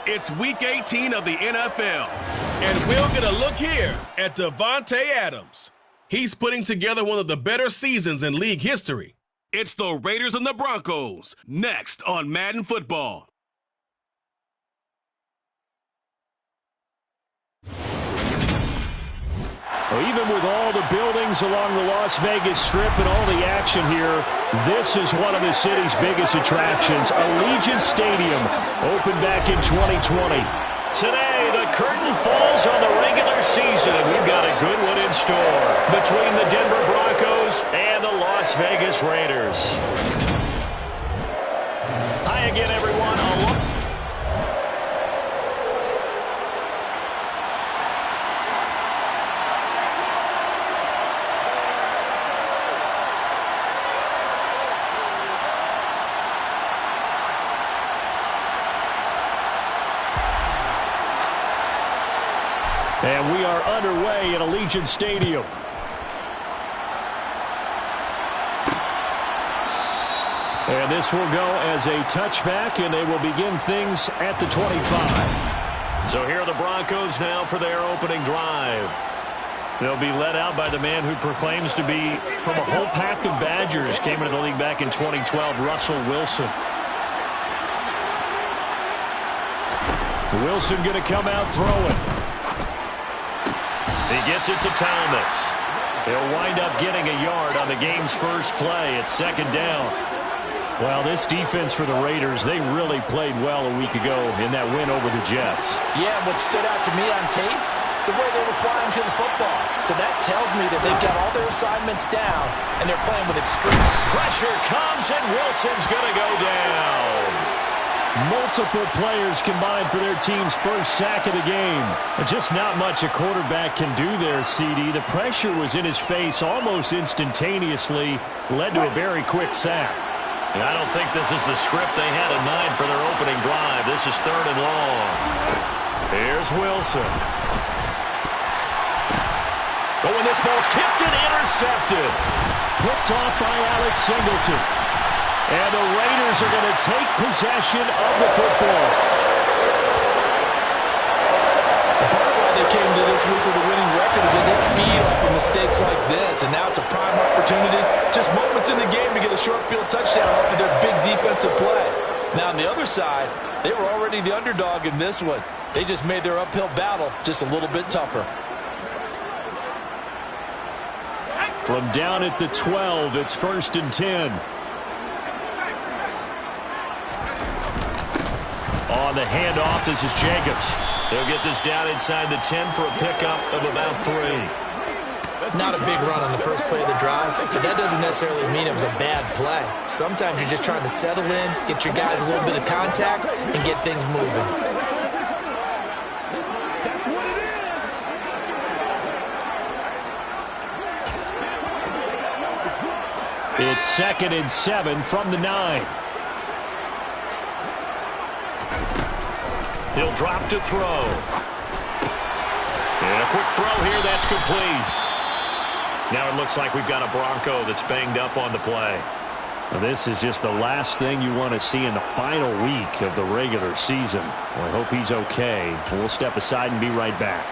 It's Week 18 of the NFL, and we'll get a look here at Davante Adams. He's putting together one of the better seasons in league history. It's the Raiders and the Broncos, next on Madden Football. Well, even with all the buildings along the Las Vegas Strip and all the action here, this is one of the city's biggest attractions. Allegiant Stadium opened back in 2020. Today, the curtain falls on the regular season, and we've got a good one in store between the Denver Broncos and the Las Vegas Raiders. Hi again, everyone. And we are underway at Allegiant Stadium. And this will go as a touchback, and they will begin things at the 25. So here are the Broncos now for their opening drive. They'll be led out by the man who proclaims to be from a whole pack of Badgers. Came into the league back in 2012, Russell Wilson. Wilson going to come out throwing. He gets it to Thomas. He'll wind up getting a yard on the game's first play. It's second down. Well, this defense for the Raiders, they really played well a week ago in that win over the Jets. Yeah, what stood out to me on tape, the way they were flying to the football. So that tells me that they've got all their assignments down, and they're playing with extreme pressure comes, and Wilson's going to go down. Multiple players combined for their team's first sack of the game. Just not much a quarterback can do there, CD. The pressure was in his face almost instantaneously, led to a very quick sack. And I don't think this is the script they had in mind for their opening drive. This is third and long. Here's Wilson. Oh, and this ball's tipped and intercepted. Picked off by Alex Singleton. And the Raiders are going to take possession of the football. Part of why they came to this week with a winning record is that they feed off of mistakes like this. And now it's a prime opportunity, just moments in the game, to get a short field touchdown off of their big defensive play. Now on the other side, they were already the underdog in this one. They just made their uphill battle just a little bit tougher. From down at the 12, it's 1st and 10. On the handoff, this is Jacobs. They'll get this down inside the 10 for a pickup of about 3. Not a big run on the first play of the drive, but that doesn't necessarily mean it was a bad play. Sometimes you're just trying to settle in, get your guys a little bit of contact, and get things moving. It's 2nd and 7 from the 9. He'll drop to throw. And a quick throw here, that's complete. Now it looks like we've got a Bronco that's banged up on the play. Now this is just the last thing you want to see in the final week of the regular season. Well, I hope he's okay. We'll step aside and be right back.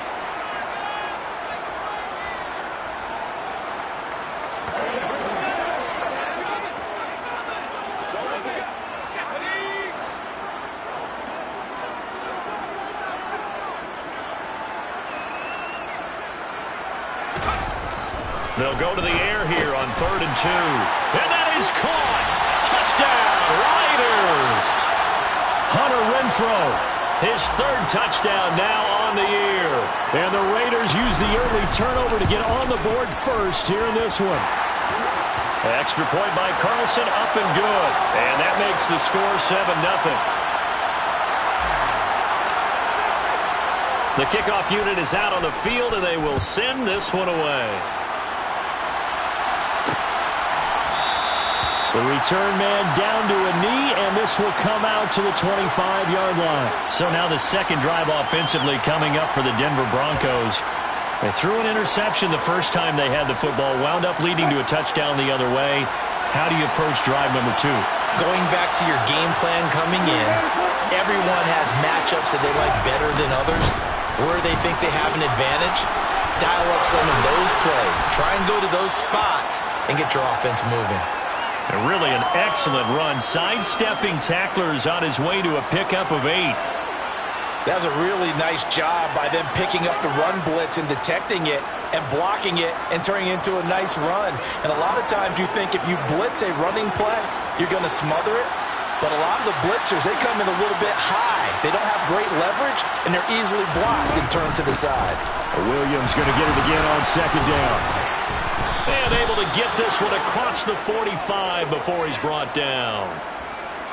They'll go to the air here on 3rd and 2. And that is caught. Touchdown, Raiders. Hunter Renfrow, his 3rd touchdown now on the year. And the Raiders use the early turnover to get on the board first here in this one. Extra point by Carlson, up and good. And that makes the score 7-0. The kickoff unit is out on the field, and they will send this one away. The return man down to a knee, and this will come out to the 25-yard line. So now the second drive offensively coming up for the Denver Broncos. They threw an interception the first time they had the football, wound up leading to a touchdown the other way. How do you approach drive number 2? Going back to your game plan coming in everyone has matchups that they like better than others, where they think they have an advantage. Dial up some of those plays. Try and go to those spots and get your offense moving. And really an excellent run, sidestepping tacklers on his way to a pickup of 8. That was a really nice job by them picking up the run blitz and detecting it and blocking it and turning it into a nice run. And a lot of times you think if you blitz a running play, you're going to smother it. But a lot of the blitzers, they come in a little bit high. They don't have great leverage, and they're easily blocked and turned to the side. Williams going to get it again on second down. And able to get this one across the 45 before he's brought down.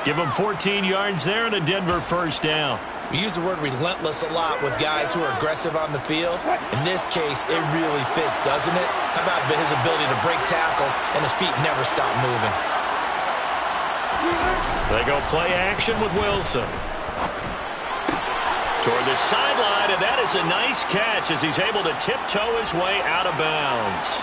Give him 14 yards there and a Denver first down. We use the word relentless a lot with guys who are aggressive on the field. In this case, it really fits, doesn't it? How about his ability to break tackles and his feet never stop moving? They go play action with Wilson. Toward the sideline, and that is a nice catch as he's able to tiptoe his way out of bounds.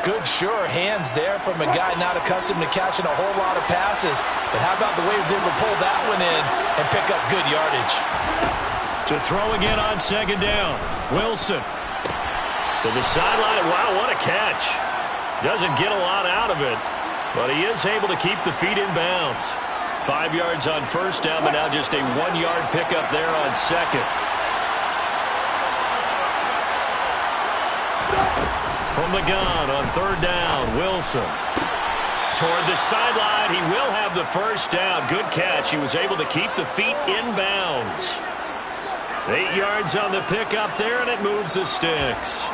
Good, sure hands there from a guy not accustomed to catching a whole lot of passes. But how about the way he was able to pull that one in and pick up good yardage? To throw again on second down. Wilson. To the sideline. Wow, what a catch. Doesn't get a lot out of it, but he is able to keep the feet in bounds. 5 yards on first down, but now just a 1-yard pickup there on second. From the gun on third down, Wilson. Toward the sideline, he will have the first down. Good catch. He was able to keep the feet in bounds. 8 yards on the pickup there, and it moves the sticks.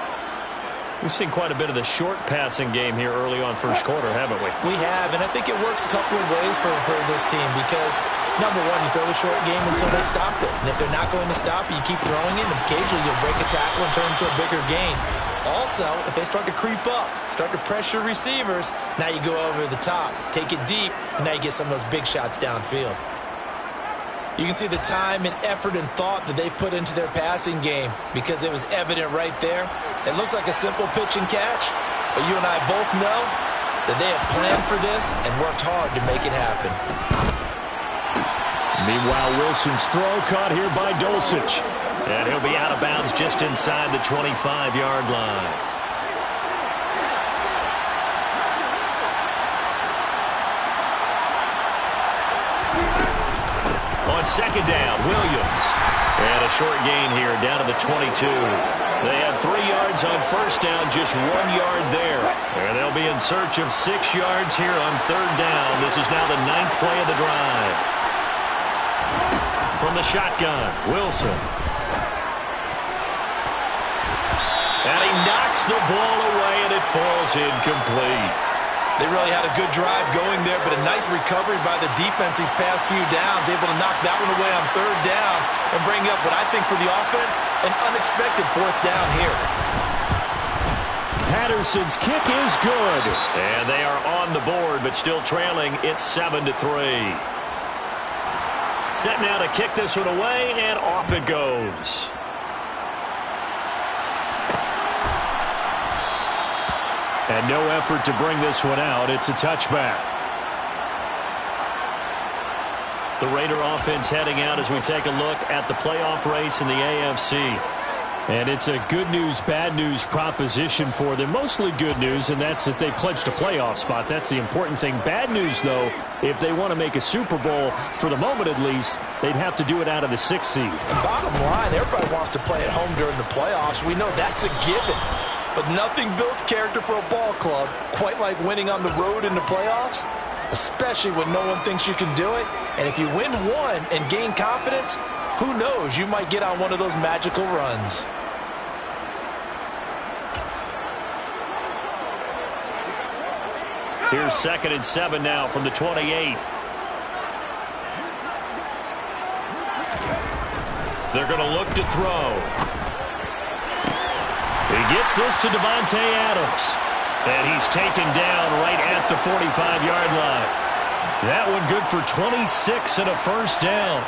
We've seen quite a bit of the short passing game here early on first quarter, haven't we? We have, and I think it works a couple of ways for this team because, number one, you throw the short game until they stop it. And if they're not going to stop it, you keep throwing it, and occasionally you'll break a tackle and turn it into a bigger gain. Also, if they start to creep up, start to pressure receivers, now you go over the top, take it deep, and now you get some of those big shots downfield. You can see the time and effort and thought that they put into their passing game because it was evident right there. It looks like a simple pitch and catch, but you and I both know that they have planned for this and worked hard to make it happen. Meanwhile, Wilson's throw caught here by Dulcich. And he'll be out of bounds just inside the 25-yard line. On second down, Williams. And a short gain here down to the 22. They have 3 yards on first down, just 1 yard there. And they'll be in search of 6 yards here on third down. This is now the 9th play of the drive. From the shotgun, Wilson. And he knocks the ball away, and it falls incomplete. They really had a good drive going there, but a nice recovery by the defense these past few downs, able to knock that one away on third down and bring up what I think for the offense, an unexpected 4th down here. Patterson's kick is good. And they are on the board, but still trailing. It's 7-3. Set now to kick this one away, and off it goes. And no effort to bring this one out. It's a touchback. The Raider offense heading out as we take a look at the playoff race in the AFC. And it's a good news, bad news proposition for them. Mostly good news, and that's that they clinched a playoff spot. That's the important thing. Bad news, though, if they want to make a Super Bowl, for the moment at least, they'd have to do it out of the 6th seed. And bottom line, everybody wants to play at home during the playoffs. We know that's a given. But nothing builds character for a ball club quite like winning on the road in the playoffs, especially when no one thinks you can do it. And if you win one and gain confidence, who knows, you might get on one of those magical runs. Here's 2nd and 7 now from the 28. They're going to look to throw. He gets this to Davante Adams. And he's taken down right at the 45-yard line. That one good for 26 and a first down.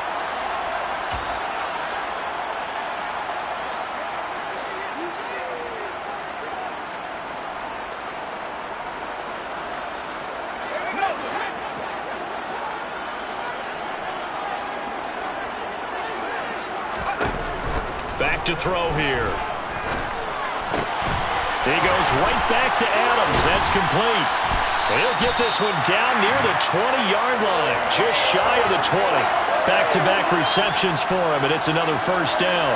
look to throw here. He goes right back to Adams. That's complete. And he'll get this one down near the 20-yard line, just shy of the 20. Back-to-back receptions for him, and it's another first down.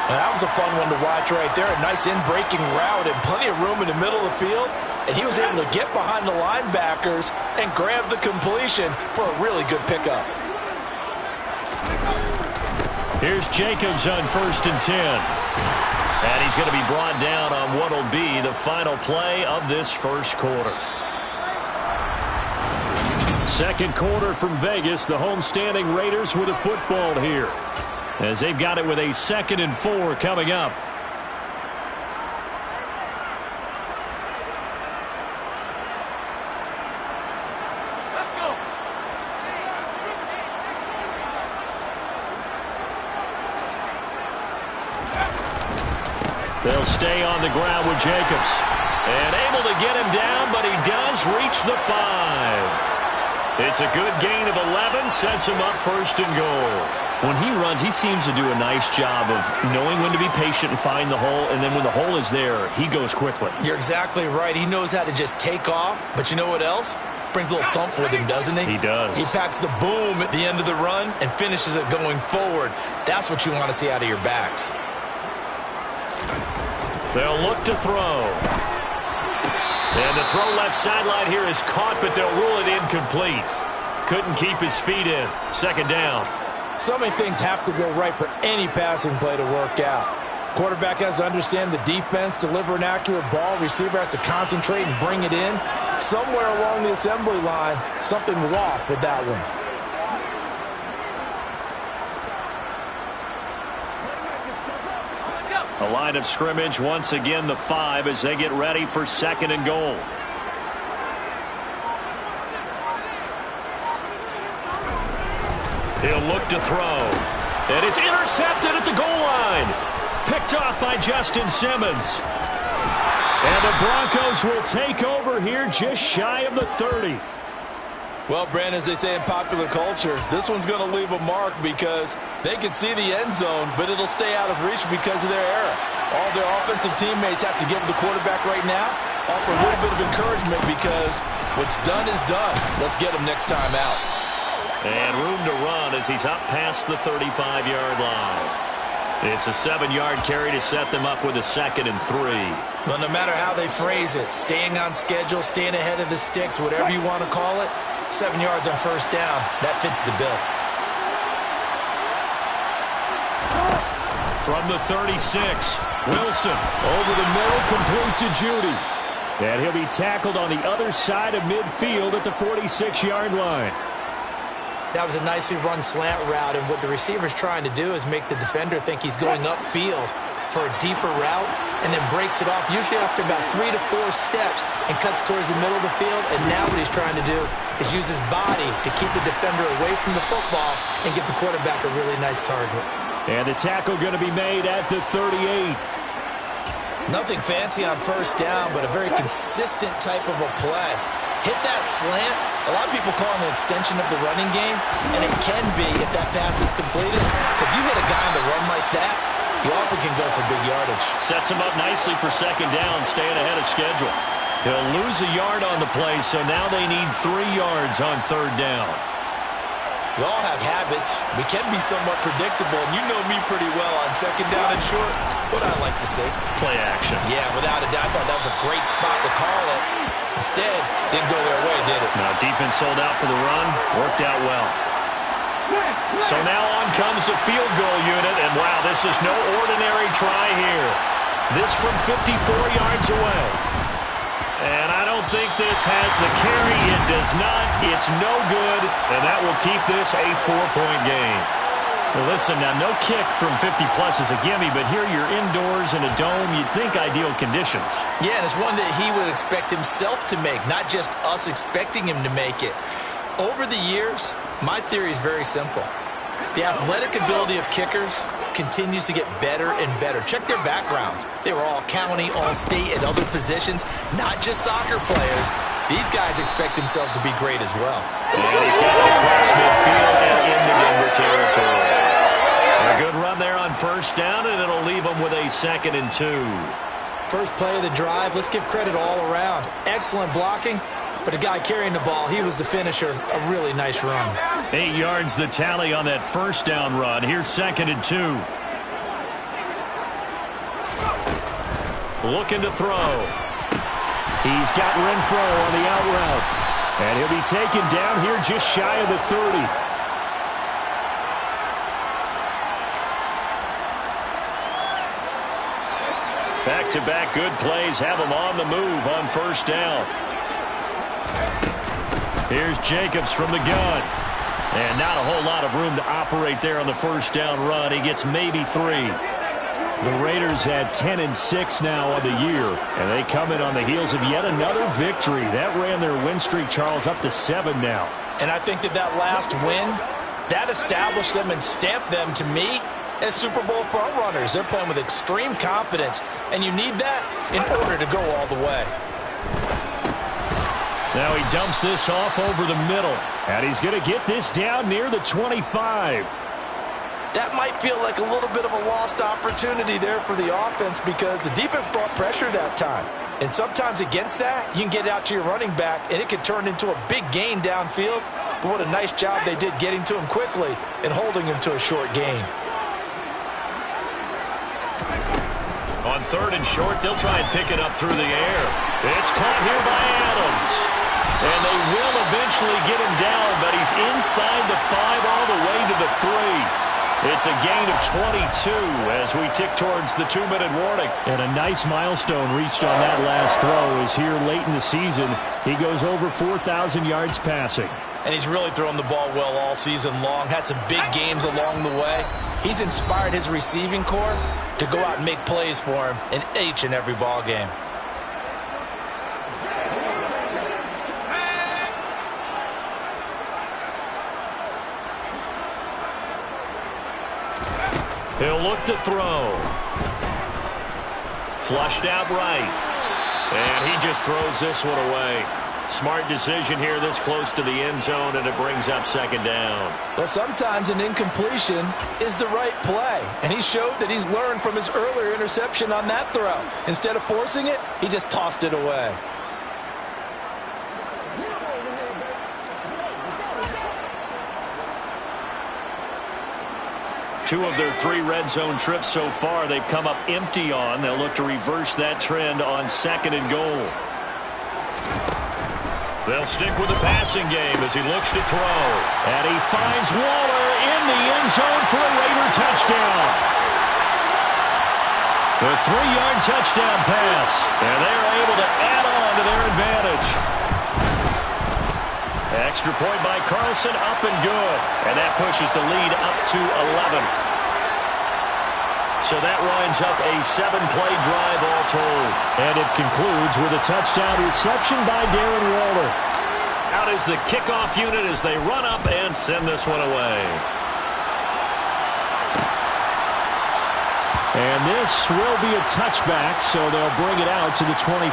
That was a fun one to watch right there. A nice in-breaking route and plenty of room in the middle of the field. And he was able to get behind the linebackers and grab the completion for a really good pickup. Here's Jacobs on 1st and 10. And he's going to be brought down on what will be the final play of this first quarter. Second quarter from Vegas. The homestanding Raiders with a football here, as they've got it with a 2nd and 4 coming up. Let's go. They'll stay on the ground with Jacobs. And able to get him down, but he does reach the 5. It's a good gain of 11, sets him up 1st and goal. When he runs, he seems to do a nice job of knowing when to be patient and find the hole, and then when the hole is there, he goes quickly. You're exactly right. He knows how to just take off, but you know what else? Brings a little thump with him, doesn't he? He does. He packs the boom at the end of the run and finishes it going forward. That's what you want to see out of your backs. They'll look to throw. And the throw left sideline here is caught, but they'll rule it incomplete. Couldn't keep his feet in. 2nd down. So many things have to go right for any passing play to work out. Quarterback has to understand the defense, deliver an accurate ball. Receiver has to concentrate and bring it in. Somewhere along the assembly line, something was off with that one. A line of scrimmage, once again the 5 as they get ready for 2nd and goal. He'll look to throw. And it's intercepted at the goal line. Picked off by Justin Simmons. And the Broncos will take over here just shy of the 30. Well, Brandon, as they say in popular culture, this one's going to leave a mark because they can see the end zone, but it'll stay out of reach because of their error. All their offensive teammates have to give the quarterback right now, offer a little bit of encouragement because what's done is done. Let's get him next time out. And room to run as he's up past the 35-yard line. It's a 7-yard carry to set them up with a 2nd and 3. Well, no matter how they phrase it, staying on schedule, staying ahead of the sticks, whatever you want to call it, 7 yards on 1st down, that fits the bill. From the 36, Wilson over the middle, complete to Judy. And he'll be tackled on the other side of midfield at the 46-yard line. That was a nicely run slant route, and what the receiver's trying to do is make the defender think he's going upfield for a deeper route, and then breaks it off, usually after about 3 to 4 steps, and cuts towards the middle of the field. And now what he's trying to do is use his body to keep the defender away from the football and give the quarterback a really nice target. And the tackle going to be made at the 38. Nothing fancy on 1st down, but a very consistent type of a play. Hit that slant. A lot of people call it an extension of the running game, and it can be if that pass is completed, because you hit a guy on the run like that, he often can go for big yardage. Sets him up nicely for 2nd down, staying ahead of schedule. He'll lose a yard on the play, so now they need 3 yards on 3rd down. We all have habits. We can be somewhat predictable, and you know me pretty well on 2nd down and short. What I like to see. Play action. Yeah, without a doubt. I thought that was a great spot to call it. Instead, didn't go their way, did it? Now defense sold out for the run. Worked out well. So now on comes the field goal unit, and wow, this is no ordinary try here. This from 54 yards away. And I don't think this has the carry. It does not. It's no good, and that will keep this a 4-point game. Well, listen, now no kick from 50-plus is a gimme, but here you're indoors in a dome. You'd think ideal conditions. Yeah, and it's one that he would expect himself to make, not just us expecting him to make it. Over the years, my theory is very simple. The athletic ability of kickers continues to get better and better. Check their backgrounds. They were all county, all state, at other positions, not just soccer players. These guys expect themselves to be great as well. And he's got it across midfield and into Denver territory. A Good run there on first down, and it'll leave them with a 2nd and 2. First play of the drive, let's give credit all around. Excellent blocking, but the guy carrying the ball, he was the finisher. A really nice run. 8 yards the tally on that first down run. Here's 2nd and 2. Looking to throw. He's got Renfro on the out route. And he'll be taken down here just shy of the 30. Back-to-back good plays have him on the move on first down. Here's Jacobs from the gun. And not a whole lot of room to operate there on the first down run. He gets maybe 3. The Raiders had 10-6 now on the year, and they come in on the heels of yet another victory. That ran their win streak, Charles, up to 7 now. And I think that last win, that established them and stamped them, to me, as Super Bowl frontrunners. They're playing with extreme confidence, and you need that in order to go all the way. Now he dumps this off over the middle, and he's going to get this down near the 25. That might feel like a little bit of a lost opportunity there for the offense because the defense brought pressure that time. And sometimes against that, you can get it out to your running back, and it can turn into a big gain downfield. But what a nice job they did getting to him quickly and holding him to a short gain. On 3rd and short, they'll try and pick it up through the air. It's caught here by Adams. And they will eventually get him down, but he's inside the 5 all the way to the 3. It's a gain of 22 as we tick towards the 2-minute warning. And a nice milestone reached on that last throw is here late in the season. He goes over 4,000 yards passing. And he's really thrown the ball well all season long. Had some big games along the way. He's inspired his receiving corps to go out and make plays for him in each and every ball game. He'll look to throw. Flushed out right. And he just throws this one away. Smart decision here this close to the end zone, and it brings up 2nd down. Well, sometimes an incompletion is the right play. And he showed that he's learned from his earlier interception on that throw. Instead of forcing it, he just tossed it away. Two of their 3 red zone trips so far they've come up empty on. They'll look to reverse that trend on 2nd and goal. They'll stick with the passing game as he looks to throw. And he finds Waller in the end zone for a Raider touchdown. The 3-yard touchdown pass. And they're able to add on to their advantage. Extra point by Carlson, up and good. And that pushes the lead up to 11. So that winds up a 7-play drive all told. And it concludes with a touchdown reception by Darren Waller. Out is the kickoff unit as they run up and send this one away. And this will be a touchback, so they'll bring it out to the 25.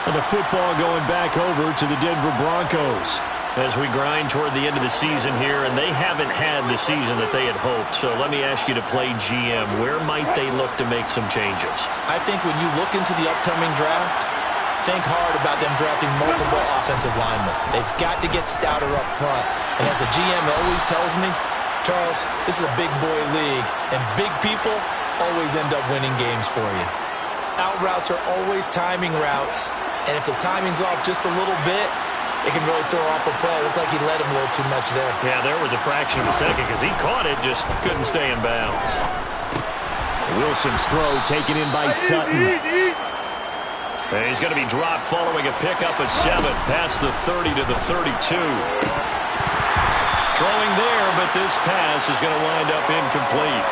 And the football going back over to the Denver Broncos. As we grind toward the end of the season here, and they haven't had the season that they had hoped. So let me ask you to play GM. Where might they look to make some changes? I think when you look into the upcoming draft, think hard about them drafting multiple offensive linemen. They've got to get stouter up front. And as a GM always tells me, Charles, this is a big boy league, and big people always end up winning games for you. Out routes are always timing routes, and if the timing's off just a little bit, it can really throw off a play. It looked like he let him a little too much there. Yeah, there was a fraction of a second because he caught it, just couldn't stay in bounds. Wilson's throw taken in by Sutton. And he's going to be dropped following a pickup of 7 past the 30 to the 32. Throwing there, but this pass is going to wind up incomplete.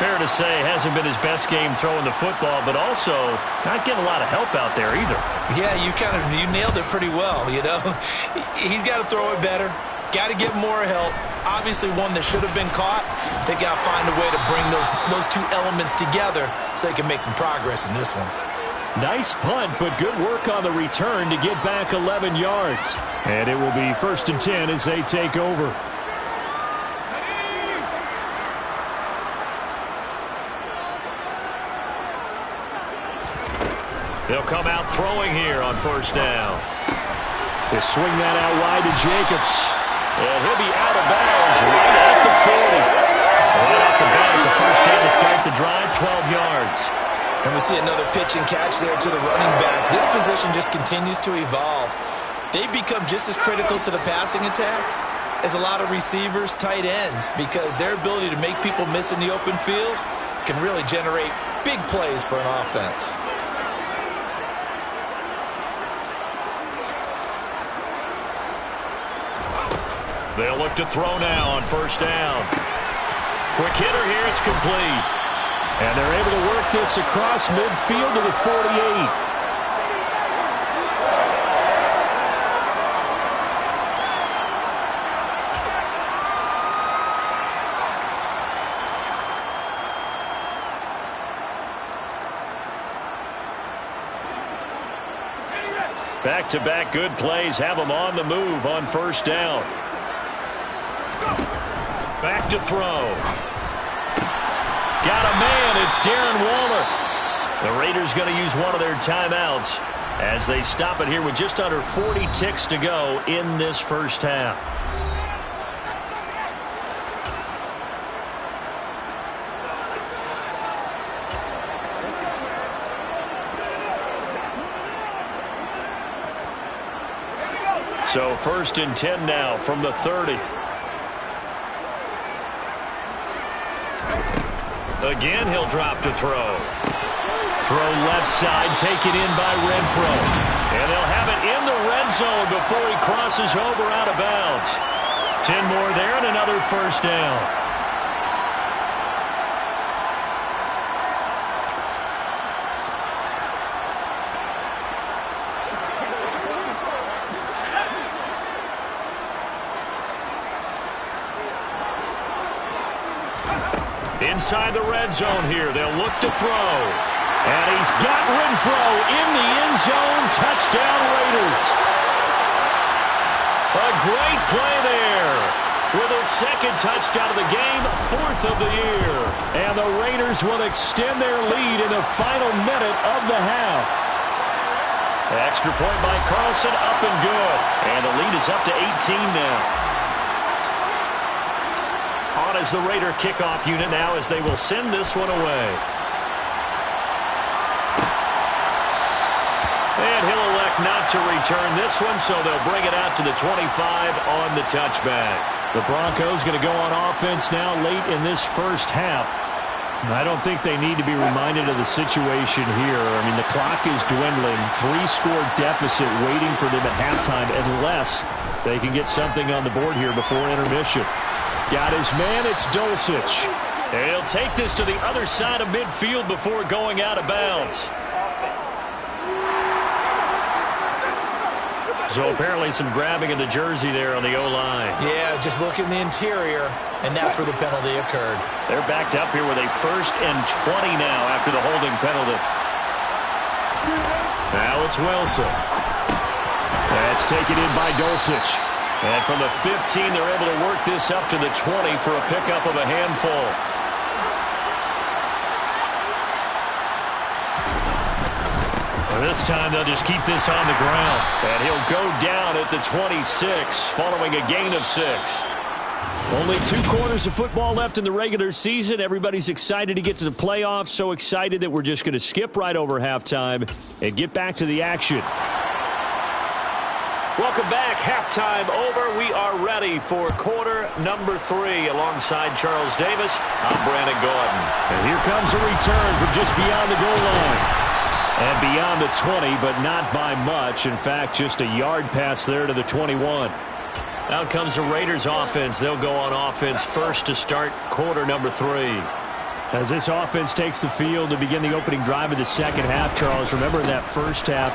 Fair to say, hasn't been his best game throwing the football, but also not getting a lot of help out there either. Yeah, you nailed it pretty well, you know. He's got to throw it better. Got to get more help. Obviously one that should have been caught. They got to find a way to bring those two elements together so they can make some progress in this one. Nice punt, but good work on the return to get back 11 yards. And it will be 1st and 10 as they take over. They'll come out throwing here on first down. They swing that out wide to Jacobs. And he'll be out of bounds right at the 40. Right off the bat, it's a first down to start the drive, 12 yards. And we see another pitch and catch there to the running back. This position just continues to evolve. They become just as critical to the passing attack as a lot of receivers, tight ends, because their ability to make people miss in the open field can really generate big plays for an offense. They'll look to throw now on first down. Quick hitter here, it's complete. And they're able to work this across midfield to the 48. Back-to-back good plays have them on the move on first down. Back to throw. Got a man. It's Darren Waller. The Raiders going to use one of their timeouts as they stop it here with just under 40 ticks to go in this first half. So 1st and 10 now from the 30. Again, he'll drop to throw. Throw left side, taken in by Renfro. And they'll have it in the red zone before he crosses over out of bounds. 10 more there and another first down. Inside the red zone here, they'll look to throw. And he's got Renfro in the end zone. Touchdown, Raiders. A great play there. With his second touchdown of the game, 4th of the year. And the Raiders will extend their lead in the final minute of the half. Extra point by Carlson, up and good. And the lead is up to 18 now. On as the Raider kickoff unit now as they will send this one away. And he'll elect not to return this one, so they'll bring it out to the 25 on the touchback. The Broncos going to go on offense now late in this first half. I don't think they need to be reminded of the situation here. I mean, the clock is dwindling. 3-score deficit waiting for them at halftime unless they can get something on the board here before intermission. Got his man, it's Dulcich. And he'll take this to the other side of midfield before going out of bounds. So apparently some grabbing of the jersey there on the O-line. Yeah, just look in the interior, and that's where the penalty occurred. They're backed up here with a 1st and 20 now after the holding penalty. Now it's Wilson. That's taken in by Dulcich. And from the 15, they're able to work this up to the 20 for a pickup of a handful. This time they'll just keep this on the ground. And he'll go down at the 26 following a gain of 6. Only 2 quarters of football left in the regular season. Everybody's excited to get to the playoffs. So excited that we're just going to skip right over halftime and get back to the action. Welcome back. Halftime over. We are ready for quarter number 3 alongside Charles Davis. I'm Brandon Gordon. And here comes a return from just beyond the goal line. And beyond the 20, but not by much. In fact, just a yard pass there to the 21. Out comes the Raiders offense. They'll go on offense first to start quarter number 3. As this offense takes the field to begin the opening drive of the second half, Charles, remember in that first half,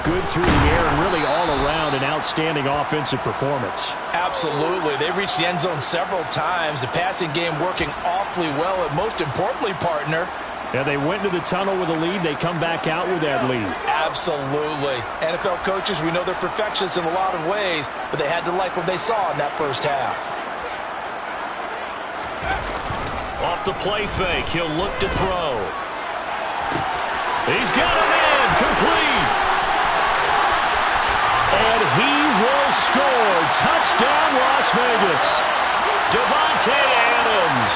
good through the air and really all around an outstanding offensive performance. Absolutely. They reached the end zone several times. The passing game working awfully well, and most importantly, partner, yeah, they went to the tunnel with a lead. They come back out with that lead. Absolutely. NFL coaches, we know they're perfectionists in a lot of ways, but they had to like what they saw in that first half. Off the play fake, he'll look to throw. He's got him in, complete. And he will score. Touchdown, Las Vegas. Davante Adams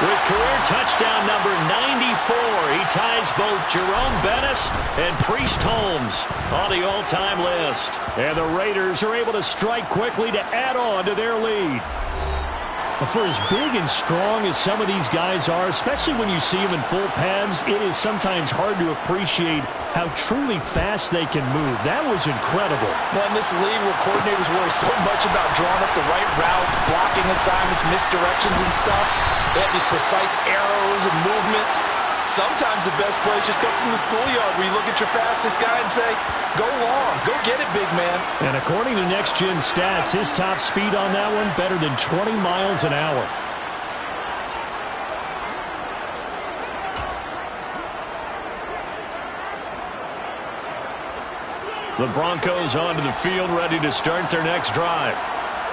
with career touchdown number 94. He ties both Jerome Bettis and Priest Holmes on the all-time list. And the Raiders are able to strike quickly to add on to their lead. For as big and strong as some of these guys are, especially when you see them in full pads, it is sometimes hard to appreciate how truly fast they can move. That was incredible. Well, in this league where coordinators worry so much about drawing up the right routes, blocking assignments, misdirections and stuff, they have these precise arrows and movements. Sometimes the best plays just come from the schoolyard where you look at your fastest guy and say, go long, go get it, big man. And according to Next Gen Stats, his top speed on that one better than 20 miles an hour. The Broncos onto the field, ready to start their next drive.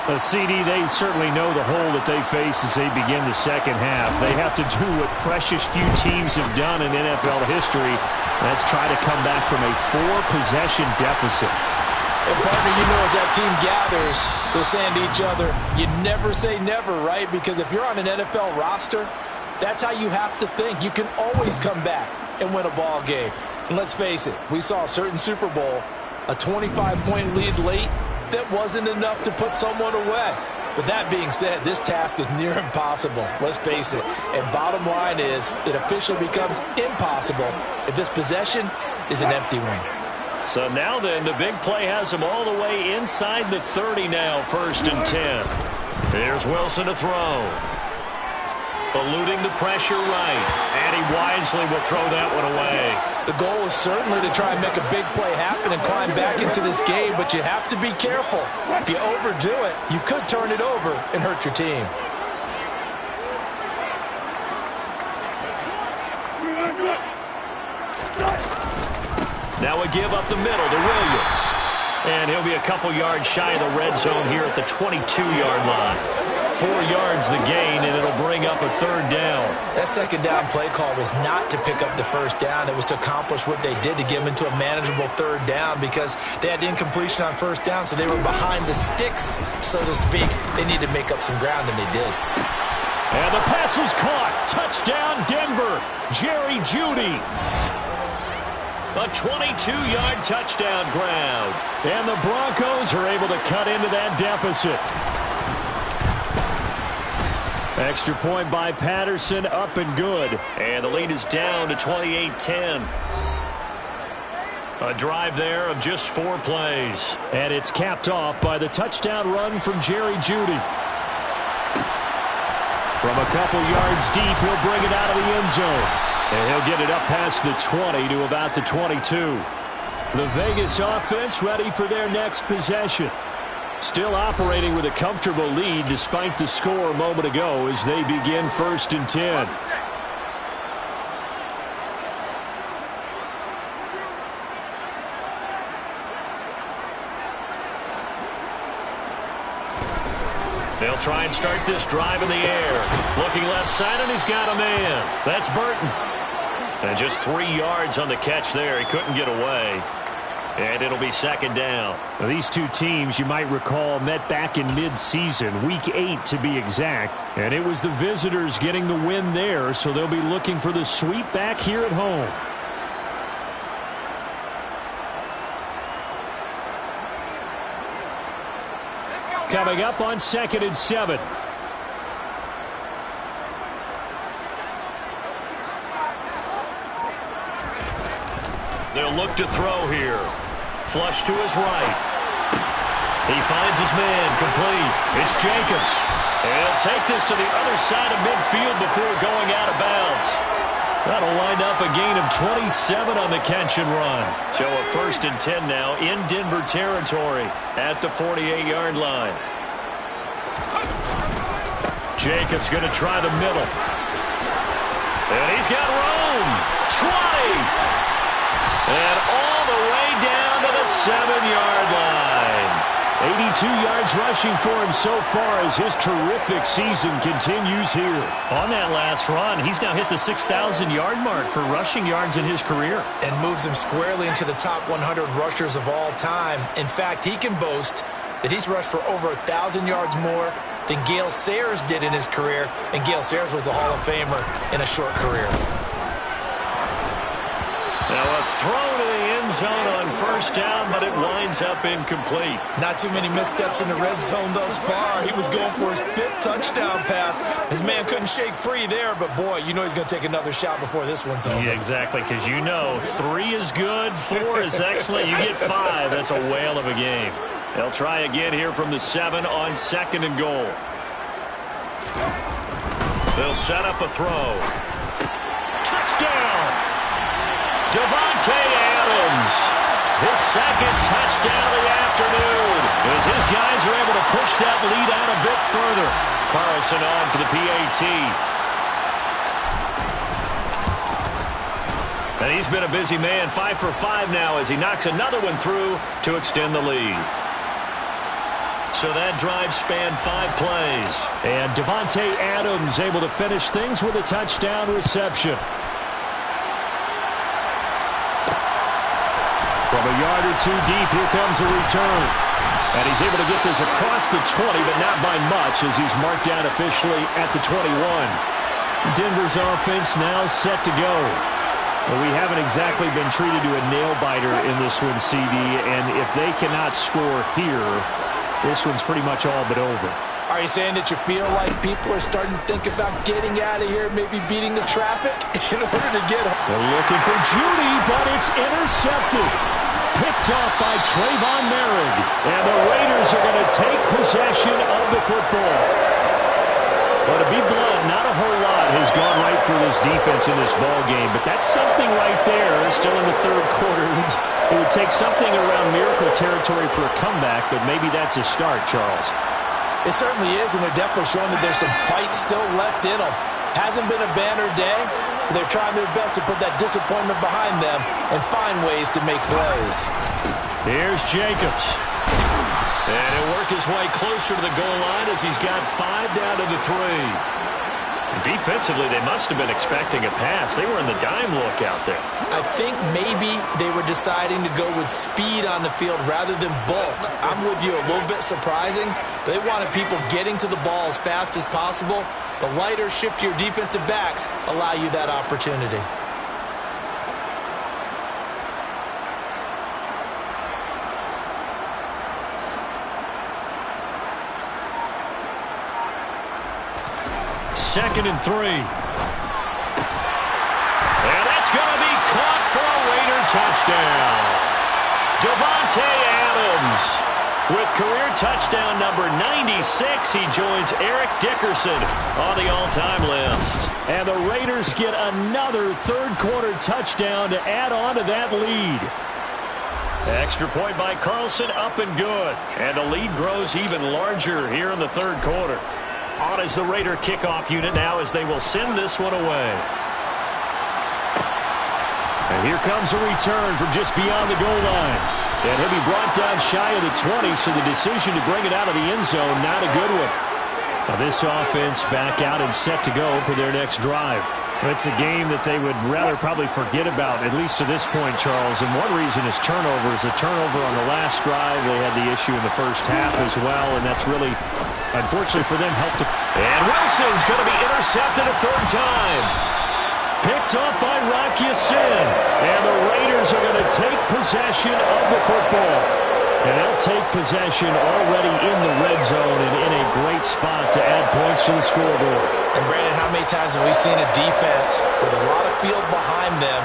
A CD, they certainly know the hole that they face as they begin the second half. They have to do what precious few teams have done in NFL history. That's try to come back from a 4-possession deficit. And partner, you know, as that team gathers, they're saying to each other, you never say never, right? Because if you're on an NFL roster, that's how you have to think. You can always come back and win a ball game. And let's face it, we saw a certain Super Bowl, a 25-point lead late, that wasn't enough to put someone away. But that being said, this task is near impossible. Let's face it. And bottom line is, it officially becomes impossible if this possession is an empty win. So now then, the big play has them all the way inside the 30 now, 1st and 10. Here's Wilson to throw. Eluding the pressure right. And he wisely will throw that one away. The goal is certainly to try and make a big play happen and climb back into this game, but you have to be careful. If you overdo it, you could turn it over and hurt your team. Now a give up the middle to Williams. And he'll be a couple yards shy of the red zone here at the 22-yard line. 4 yards the gain, and it'll bring up a 3rd down. That second down play call was not to pick up the first down. It was to accomplish what they did to get them into a manageable 3rd down because they had incompletion on first down, so they were behind the sticks, so to speak. They needed to make up some ground, and they did. And the pass is caught. Touchdown, Denver. Jerry Jeudy. A 22-yard touchdown ground. And the Broncos are able to cut into that deficit. Extra point by Patterson, up and good. And the lead is down to 28-10. A drive there of just 4 plays. And it's capped off by the touchdown run from Jerry Jeudy. From a couple yards deep, he'll bring it out of the end zone. And he'll get it up past the 20 to about the 22. The Vegas offense ready for their next possession. Still operating with a comfortable lead despite the score a moment ago as they begin 1st and 10. They'll try and start this drive in the air. Looking left side, and he's got a man. That's Burton. And just 3 yards on the catch there. He couldn't get away. And it'll be 2nd down. Now, these two teams, you might recall, met back in mid-season, week 8 to be exact. And it was the visitors getting the win there, so they'll be looking for the sweep back here at home. Coming up on 2nd and 7. They'll look to throw here. Flush to his right. He finds his man complete. It's Jacobs. And he'll take this to the other side of midfield before going out of bounds. That'll wind up a gain of 27 on the catch and run. So a 1st and 10 now in Denver territory at the 48-yard line. Jacobs going to try the middle. And he's got room. 20. And all the way down to the 7-yard line. 82 yards rushing for him so far as his terrific season continues here. On that last run, he's now hit the 6,000-yard mark for rushing yards in his career. And moves him squarely into the top 100 rushers of all time. In fact, he can boast that he's rushed for over 1,000 yards more than Gale Sayers did in his career. And Gale Sayers was a Hall of Famer in a short career. Now a throw to the end zone on first down, but it winds up incomplete. Not too many missteps in the red zone thus far. He was going for his 5th touchdown pass. His man couldn't shake free there, but boy, you know he's going to take another shot before this one's over. Yeah, exactly, because you know 3 is good, 4 is excellent. You get 5, that's a whale of a game. They'll try again here from the 7 on 2nd and goal. They'll set up a throw. Touchdown! Davante Adams, his 2nd touchdown of the afternoon, as his guys are able to push that lead out a bit further. Carlson on for the PAT. And he's been a busy man, 5 for 5 now as he knocks another one through to extend the lead. So that drive spanned 5 plays. And Davante Adams able to finish things with a touchdown reception. From a yard or 2 deep, here comes a return. And he's able to get this across the 20, but not by much as he's marked down officially at the 21. Denver's offense now set to go. Well, we haven't exactly been treated to a nail-biter in this one, CD, and if they cannot score here, this one's pretty much all but over. Are you saying that you feel like people are starting to think about getting out of here, maybe beating the traffic in order to get home? They're looking for Judy, but it's intercepted. Picked off by Trayvon Merrick. And the Raiders are going to take possession of the football. Well, to be blunt, not a whole lot has gone right for this defense in this ball game, but that's something right there. Still in the 3rd quarter. It would take something around miracle territory for a comeback, but maybe that's a start, Charles. It certainly is, and they're definitely showing that there's some fight still left in them. Hasn't been a banner day, but they're trying their best to put that disappointment behind them and find ways to make plays. Here's Jacobs. And he'll work his way closer to the goal line as he's got 5 down to the 3. Defensively, they must have been expecting a pass. They were in the dime look out there. I think maybe they were deciding to go with speed on the field rather than bulk. I'm with you, a little bit surprising. They wanted people getting to the ball as fast as possible. The lighter, shiftier defensive backs allow you that opportunity. Second and 3. And that's going to be caught for a Raider touchdown. Davante Adams with career touchdown number 96. He joins Eric Dickerson on the all-time list. And the Raiders get another 3rd quarter touchdown to add on to that lead. Extra point by Carlson, up and good. And the lead grows even larger here in the 3rd quarter. On is the Raider kickoff unit now as they will send this one away. And here comes a return from just beyond the goal line. And he'll be brought down shy of the 20, so the decision to bring it out of the end zone, not a good one. Now this offense back out and set to go for their next drive. It's a game that they would rather probably forget about, at least to this point, Charles. And one reason is turnovers. A turnover on the last drive. They had the issue in the first half as well, and that's really, unfortunately for them, helped to... And Wilson's going to be intercepted a 3rd time. Picked off by Rocky Sin. And the Raiders are going to take possession of the football. And they'll take possession already in the red zone and in a great spot to add points to the scoreboard. And Brandon, how many times have we seen a defense with a lot of field behind them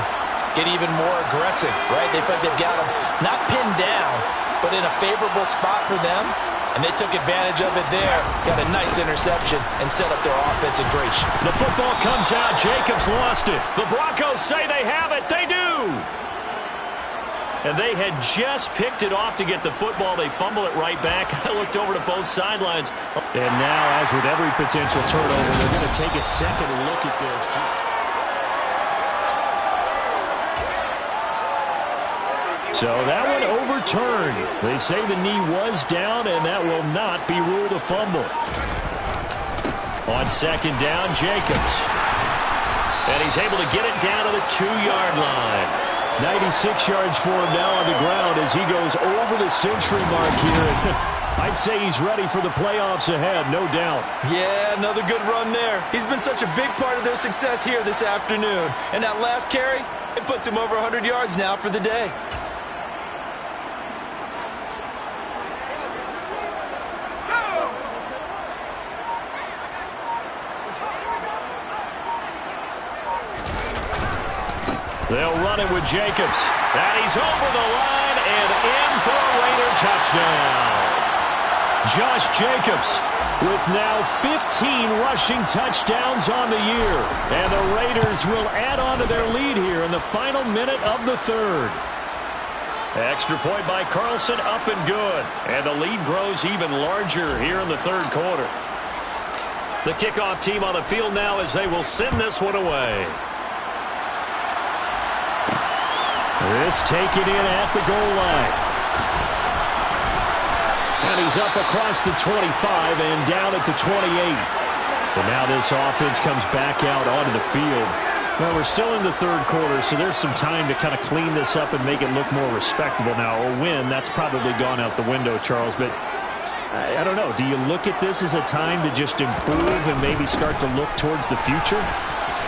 get even more aggressive, right? They feel like they've got them not pinned down, but in a favorable spot for them. And they took advantage of it there, got a nice interception, and set up their offense in great shape. The football comes out. Jacobs lost it. The Broncos say they have it. They do. And they had just picked it off to get the football. They fumble it right back. I looked over to both sidelines. And now, as with every potential turnover, they're going to take a second look at this. So that one overturned. They say the knee was down, and that will not be ruled a fumble. On second down, Jacobs. And he's able to get it down to the 2-yard line. 96 yards for him now on the ground as he goes over the century mark here. I'd say he's ready for the playoffs ahead, no doubt. Yeah, another good run there. He's been such a big part of their success here this afternoon. And that last carry, it puts him over 100 yards now for the day. They'll run it with Jacobs. And he's over the line and in for a Raider touchdown. Josh Jacobs with now 15 rushing touchdowns on the year. And the Raiders will add on to their lead here in the final minute of the third. Extra point by Carlson, up and good. And the lead grows even larger here in the third quarter. The kickoff team on the field now as they will send this one away. This taken in at the goal line. And he's up across the 25 and down at the 28. And now this offense comes back out onto the field. Well, we're still in the third quarter, so there's some time to kind of clean this up and make it look more respectable. Now, a win, that's probably gone out the window, Charles. But I don't know. Do you look at this as a time to just improve and maybe start to look towards the future?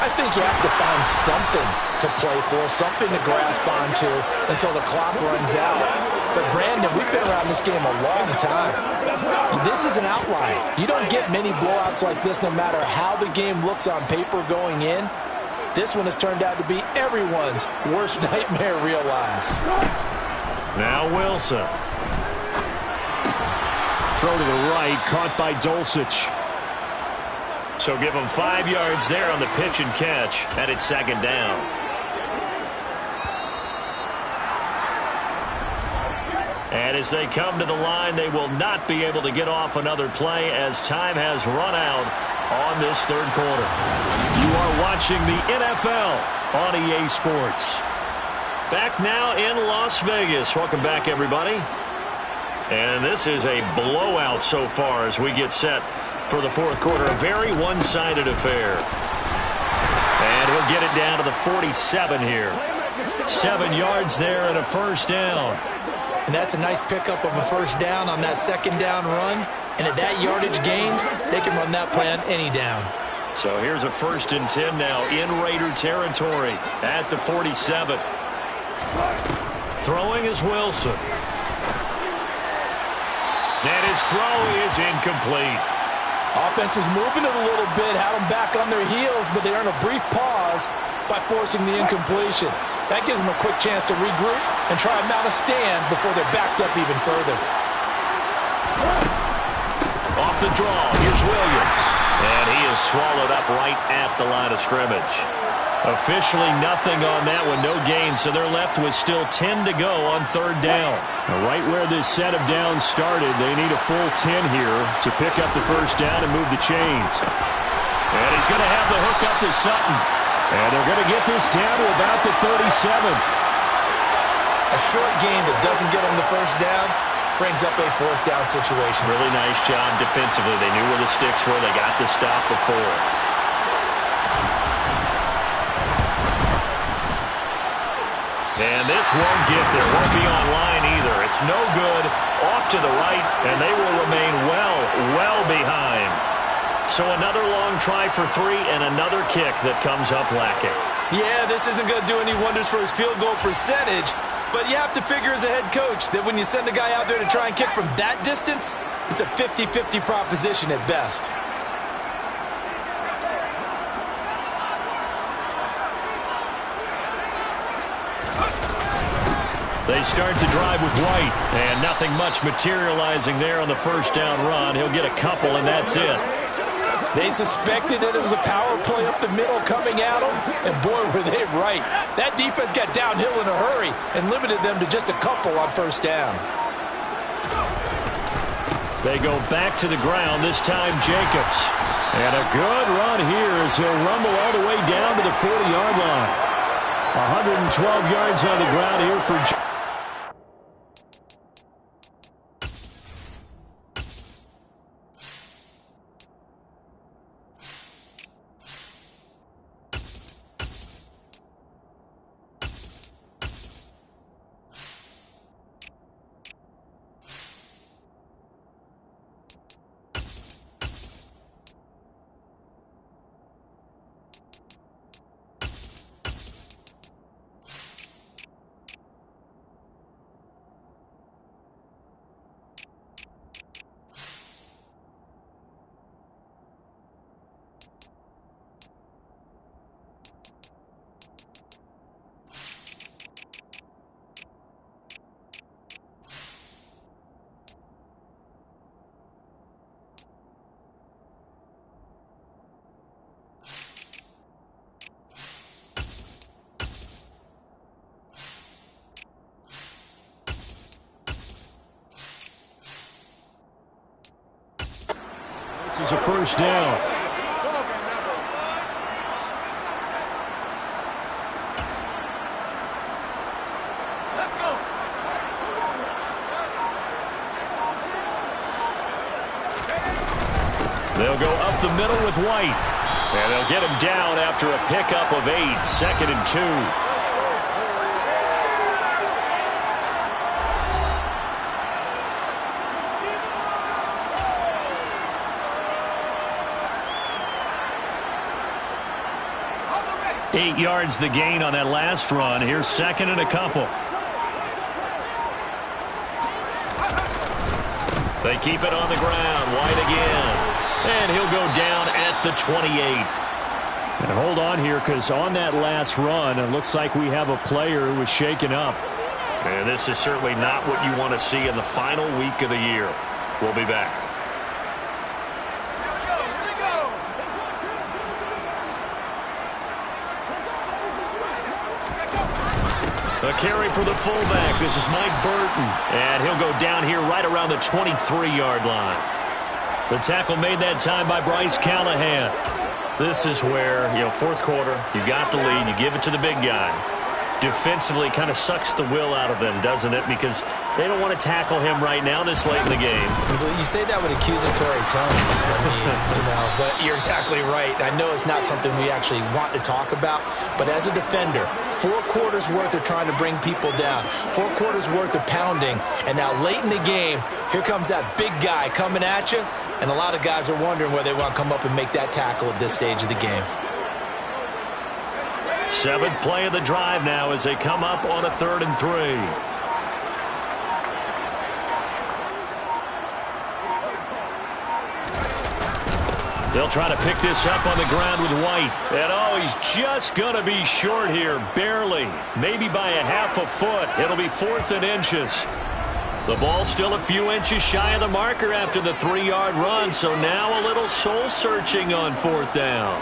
I think you have to find something to play for, something to grasp onto until the clock runs out. But, Brandon, we've been around this game a long time. This is an outlier. You don't get many blowouts like this no matter how the game looks on paper going in. This one has turned out to be everyone's worst nightmare realized. Now Wilson. Throw to the right, caught by Dulcich. So give him 5 yards there on the pitch and catch, and it's second down. And as they come to the line, they will not be able to get off another play as time has run out on this third quarter. You are watching the NFL on EA Sports. Back now in Las Vegas. Welcome back, everybody. And this is a blowout so far as we get set for the fourth quarter. A very one-sided affair. And he'll get it down to the 47 here. 7 yards there and a first down. And that's a nice pickup of a first down on that second down run. And at that yardage gained, they can run that play on any down. So here's a 1st and 10 now in Raider territory at the 47. Throwing is Wilson. And his throw is incomplete. Offense was moving it a little bit, had them back on their heels, but they earned a brief pause by forcing the incompletion. That gives them a quick chance to regroup and try and mount a stand before they're backed up even further. Off the draw, here's Williams. And he is swallowed up right at the line of scrimmage. Officially nothing on that one, no gain, so they're left with still 10 to go on third down. Now, right where this set of downs started, they need a full 10 here to pick up the first down and move the chains. And he's going to have the hook up to Sutton. And they're going to get this down to about the 37. A short gain that doesn't get them the first down brings up a fourth down situation. Really nice job defensively. They knew where the sticks were. They got the stop before. And this won't get there. Won't be online either. It's no good. Off to the right, and they will remain well behind. So another long try for 3 and another kick that comes up lacking. Yeah, this isn't going to do any wonders for his field goal percentage, but you have to figure as a head coach that when you send a guy out there to try and kick from that distance, it's a 50-50 proposition at best. They start to drive with White, and nothing much materializing there on the first down run. He'll get a couple, and that's it. They suspected that it was a power play up the middle coming at them, and boy, were they right. That defense got downhill in a hurry and limited them to just a couple on first down. They go back to the ground, this time Jacobs. And a good run here as he'll rumble all the way down to the 40-yard line. 112 yards on the ground here for This is a first down. Let's go. They'll go up the middle with White. And they'll get him down after a pickup of 8, 2nd and 2. Eight yards the gain on that last run. Here's 2nd and a couple. They keep it on the ground. White again. And he'll go down at the 28. And hold on here, because on that last run, it looks like we have a player who was shaken up. And this is certainly not what you want to see in the final week of the year. We'll be back. A carry for the fullback. This is Mike Burton. And he'll go down here right around the 23-yard line. The tackle made that time by Bryce Callahan. This is where, fourth quarter, you got the lead, you give it to the big guy. Defensively kind of sucks the will out of them, doesn't it? Because they don't want to tackle him right now this late in the game. Well, you say that with accusatory tones. I mean, but you're exactly right. I know it's not something we actually want to talk about, but as a defender, 4 quarters worth of trying to bring people down, 4 quarters worth of pounding, and now late in the game, here comes that big guy coming at you, and a lot of guys are wondering where they want to come up and make that tackle at this stage of the game. 7th play of the drive now as they come up on a 3rd and 3. They'll try to pick this up on the ground with White. And he's just going to be short here, barely. Maybe by a half a foot. It'll be 4th and inches. The ball still a few inches shy of the marker after the 3-yard run, so now a little soul-searching on 4th down.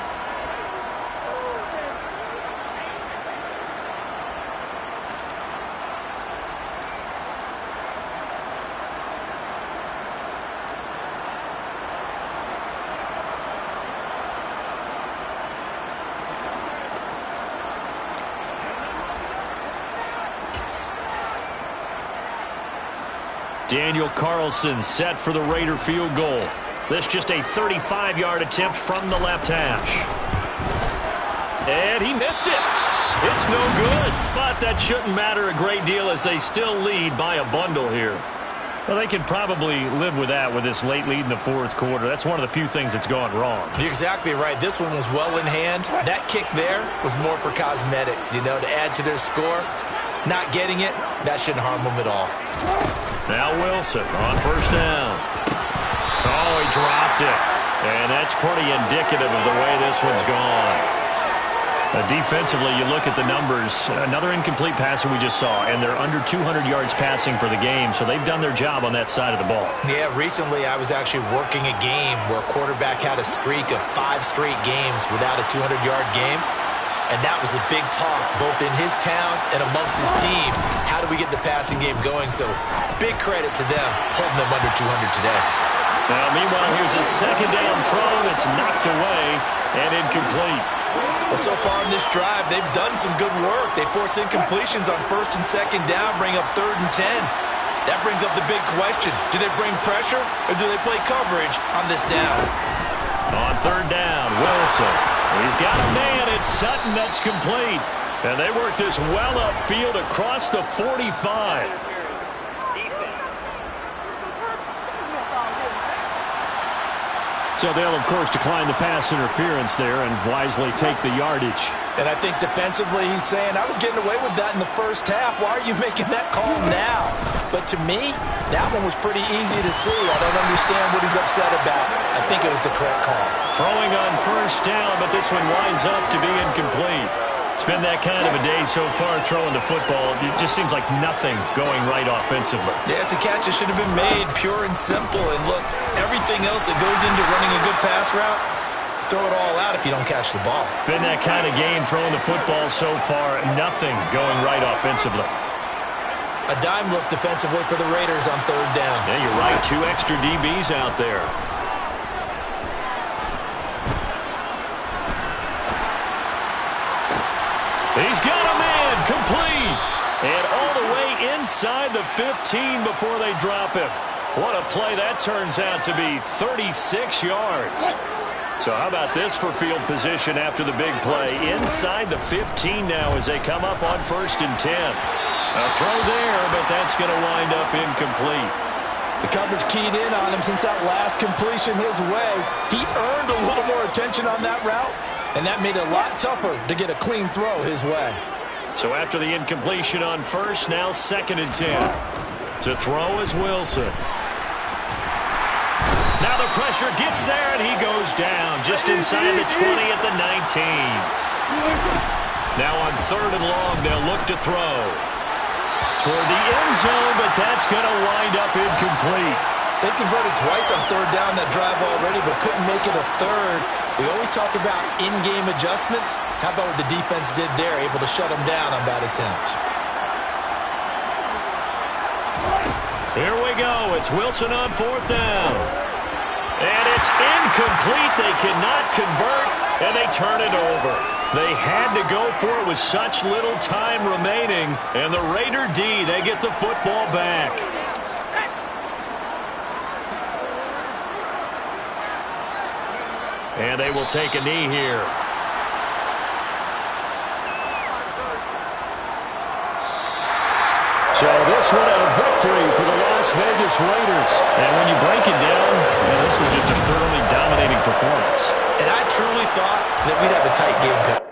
Daniel Carlson set for the Raider field goal. This just a 35-yard attempt from the left hash. And he missed it. It's no good, but that shouldn't matter a great deal as they still lead by a bundle here. Well, they can probably live with that with this late lead in the 4th quarter. That's one of the few things that's gone wrong. You're exactly right. This one was well in hand. That kick there was more for cosmetics, to add to their score. Not getting it, that shouldn't harm them at all. Now Wilson on 1st down. Oh, he dropped it. And that's pretty indicative of the way this one's gone. Defensively, you look at the numbers. Another incomplete passer we just saw, and they're under 200 yards passing for the game, so they've done their job on that side of the ball. Yeah, recently I was actually working a game where a quarterback had a streak of 5 straight games without a 200-yard game. And that was a big talk, both in his town and amongst his team. How do we get the passing game going? So big credit to them, holding them under 200 today. Now, meanwhile, here's a 2nd down throw that's knocked away and incomplete. Well, so far in this drive, they've done some good work. They force incompletions on 1st and 2nd down, bring up 3rd and 10. That brings up the big question. Do they bring pressure or do they play coverage on this down? On 3rd down, Wilson. He's got a man. It's Sutton that's complete. And they work this well upfield across the 45. So they'll, of course, decline the pass interference there and wisely take the yardage. And I think defensively he's saying, I was getting away with that in the first half. Why are you making that call now? But to me, that one was pretty easy to see. I don't understand what he's upset about. I think it was the correct call. Throwing on 1st down, but this one winds up to be incomplete. It's been that kind of a day so far throwing the football. It just seems like nothing going right offensively. Yeah, it's a catch that should have been made, pure and simple. And look, everything else that goes into running a good pass route, throw it all out if you don't catch the ball. Been that kind of game throwing the football so far. Nothing going right offensively. A dime look defensively for the Raiders on 3rd down. Yeah, you're right. 2 extra DBs out there. He's got a man, complete. And all the way inside the 15 before they drop him. What a play that turns out to be, 36 yards. So how about this for field position after the big play? Inside the 15 now as they come up on 1st and 10. A throw there, but that's going to wind up incomplete. The coverage keyed in on him since that last completion his way. He earned a little more attention on that route, and that made it a lot tougher to get a clean throw his way. So after the incompletion on 1st, now 2nd and 10. To throw is Wilson. Now the pressure gets there, and he goes down just inside the 20 at the 19. Now on 3rd and long, they'll look to throw. Toward the end zone, but that's going to wind up incomplete. They converted twice on 3rd down that drive already, but couldn't make it a 3rd. We always talk about in-game adjustments. How about what the defense did there, able to shut them down on that attempt? Here we go. It's Wilson on 4th down. And it's incomplete. They cannot convert, and they turn it over. They had to go for it with such little time remaining. And the Raider D, they get the football back. And they will take a knee here. So this one a victory for the Las Vegas Raiders. And when you break it down, this was just a thoroughly dominating performance. And I truly thought that we'd have a tight game.